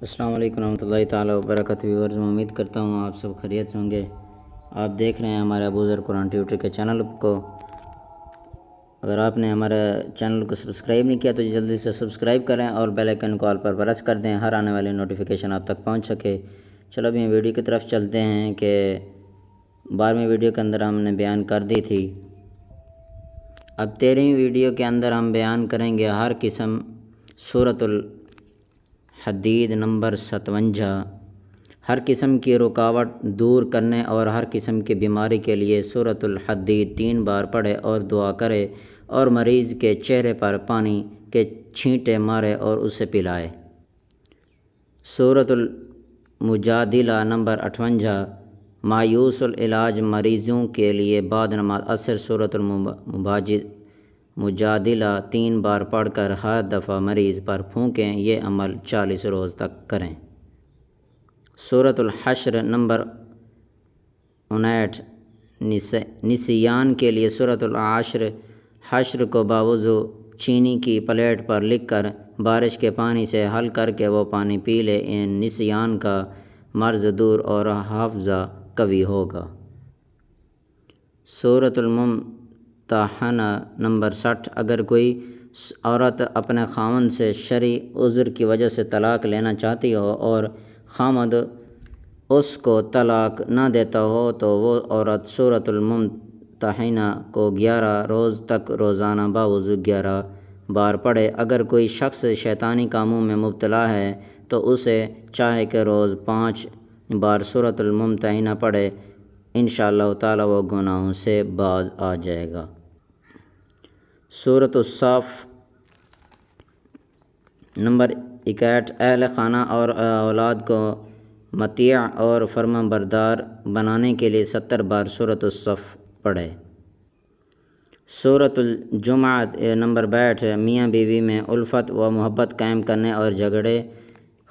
السلام علیکم ورحمۃ اللہ تعالیٰ وبرکاتہ ویورز، میں امید کرتا ہوں آپ سب خیریت سے ہوں گے۔ آپ دیکھ رہے ہیں ہمارے ابوذر قرآن ٹیوٹر کے چینل کو۔ اگر آپ نے ہمارے چینل کو سبسکرائب نہیں کیا تو جلدی سے سبسکرائب کریں اور بیل آئکن کو آل پر پریس کر دیں، ہر آنے والی نوٹیفیکیشن آپ تک پہنچ سکے۔ چلو ابھی ویڈیو کی طرف چلتے ہیں کہ 12ویں ویڈیو کے اندر ہم نے بیان کر دی تھی۔ اب 13ویں ویڈیو کے اندر ہم بیان کریں گے ہر قسم سورۃ الحدید نمبر 57، ہر قسم کی رکاوٹ دور کرنے اور ہر قسم کی بیماری کے لیے سورۃ الحدید 3 بار پڑھے اور دعا کرے اور مریض کے چہرے پر پانی کے چھینٹے مارے اور اسے پلائے۔ سورۃ المجادلہ نمبر 58، مایوس العلاج مریضوں کے لیے بعد نماز عصر سورۃ المجادلہ 3 بار پڑھ کر ہر دفعہ مریض پر پھونکیں۔ یہ عمل 40 روز تک کریں۔ سورۃ الحشر نمبر 59، نسیان کے لیے سورۃ العشر، حشر کو باوضو چینی کی پلیٹ پر لکھ کر بارش کے پانی سے حل کر کے وہ پانی پی لے، ان نسیان کا مرض دور اور حافظہ قوی ہوگا۔ سورۃ الممتحنہ نمبر 60، اگر کوئی عورت اپنے خاوند سے شرعی عذر کی وجہ سے طلاق لینا چاہتی ہو اور خاوند اس کو طلاق نہ دیتا ہو تو وہ عورت سورۃ الممتحنہ کو 11 روز تک روزانہ باوضو 11 بار پڑھے۔ اگر کوئی شخص شیطانی کاموں میں مبتلا ہے تو اسے چاہے کہ روز 5 بار سورۃ الممتحنہ پڑھے، انشاءاللہ تعالی وہ گناہوں سے باز آ جائے گا۔ سورۃ الصف نمبر 61، اہل خانہ اور اولاد کو مطیع اور فرمانبردار بنانے کے لیے 70 بار سورۃ الصف پڑھے۔ سورۃ الجمعہ نمبر 62، میاں بیوی میں الفت و محبت قائم کرنے اور جھگڑے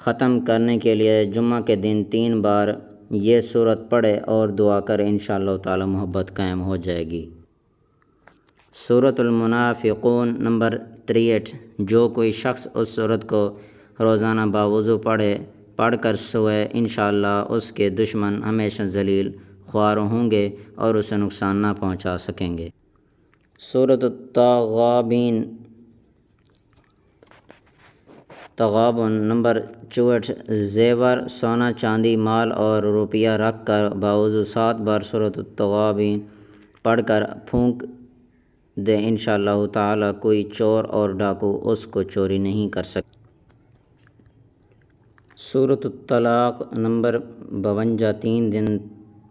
ختم کرنے کے لیے جمعہ کے دن 3 بار یہ سورت پڑھے اور دعا کرے، انشاءاللہ تعالی محبت قائم ہو جائے گی۔ سورۃ المنافقون نمبر 63، جو کوئی شخص اس سورت کو روزانہ باوضو پڑھ کر سوئے، انشاءاللہ اس کے دشمن ہمیشہ ذلیل خوار ہوں گے اور اسے نقصان نہ پہنچا سکیں گے۔ سورۃ تغابن نمبر 64، زیور، سونا چاندی، مال اور روپیہ رکھ کر باوضو 7 بار سورۃ التغابن پڑھ کر پھونک دے، انشاءاللہ تعالی کوئی چور اور ڈاکو اس کو چوری نہیں کر سکے۔ سورۃ الطلاق نمبر 52، 3 دن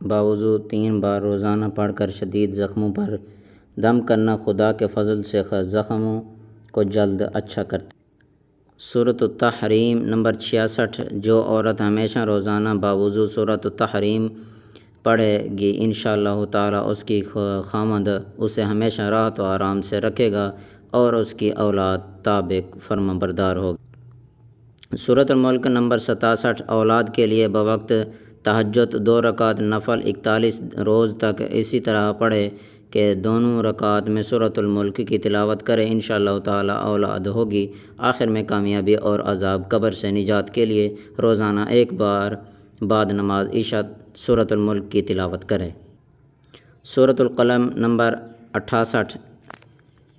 باوضو 3 بار روزانہ پڑھ کر شدید زخموں پر دم کرنا خدا کے فضل سے زخموں کو جلد اچھا کرتا ہے۔ سورۃ التحریم نمبر 66، جو عورت ہمیشہ روزانہ باوضو سورۃ التحریم پڑھے گی، انشاءاللہ تعالی اس کی خاوند اسے ہمیشہ راحت و آرام سے رکھے گا اور اس کی اولاد تابع فرمانبردار ہوگی۔ سورۃ الملک نمبر 67، اولاد کے لیے بوقت تہجد 2 رکعت نفل 41 روز تک اسی طرح پڑھے کہ دونوں رکعات میں سورۃ الملک کی تلاوت کرے، انشاءاللہ تعالی اولاد ہوگی۔ آخر میں کامیابی اور عذاب قبر سے نجات کے لیے روزانہ 1 بار بعد نماز عشاء سورۃ الملک کی تلاوت کرے۔ سورۃ القلم نمبر 68،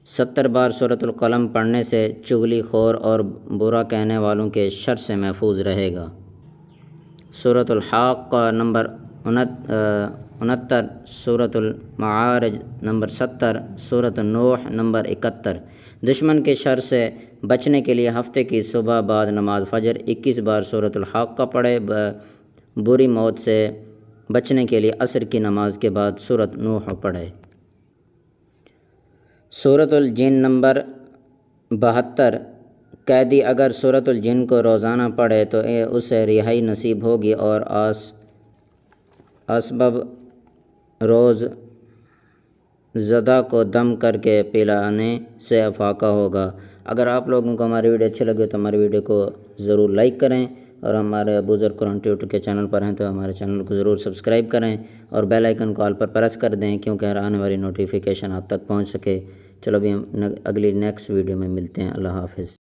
70 بار سورۃ القلم پڑھنے سے چغلی خور اور برا کہنے والوں کے شر سے محفوظ رہے گا۔ سورۃ الحاقہ نمبر 69، سورۃ المعارج نمبر 70، سورۃ نوح نمبر 71، دشمن کے شر سے بچنے کے لیے ہفتے کی صبح بعد نماز فجر 21 بار سورۃ الحاقہ پڑھے، بری موت سے بچنے کے لیے عصر کی نماز کے بعد سورۃ نوح پڑھے۔ سورۃ الجن نمبر 72، قیدی اگر سورۃ الجن کو روزانہ پڑھے تو اسے رہائی نصیب ہوگی اور اسباب روز زدہ کو دم کر کے پلانے سے افاقہ ہوگا۔ اگر آپ لوگوں کو ہماری ویڈیو اچھی لگے تو ہماری ویڈیو کو ضرور لائک کریں، اور ہمارے ابوذر قرآن ٹیوٹر کے چینل پر ہیں تو ہمارے چینل کو ضرور سبسکرائب کریں اور بیل آئکن کو آل پر پریس کر دیں کیونکہ ہر آنے والی نوٹیفیکیشن آپ تک پہنچ سکے۔ چلو ابھی ہم اگلی نیکسٹ ویڈیو میں ملتے ہیں۔ اللہ حافظ۔